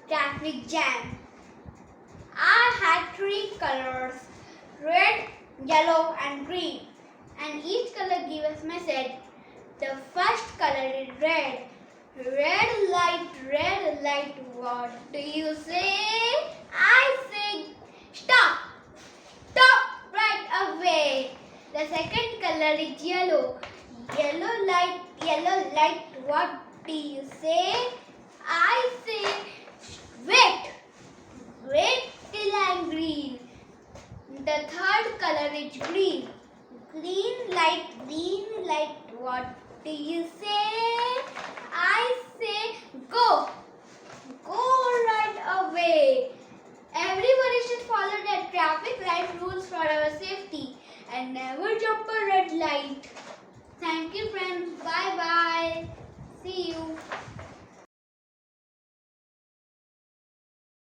traffic jam. I had three colors, red, yellow and green, and each color gives us message. The first color is red. Red light, what do you say? I say stop, stop right away. The second color is yellow. Yellow light, what do you say? I say wait, wait till I'm green. The third color is green. Green light, what do you say? I say go, go right away. Everybody should follow the traffic light rules for our safety and never jump a red light. Thank you friends. Bye bye. See you.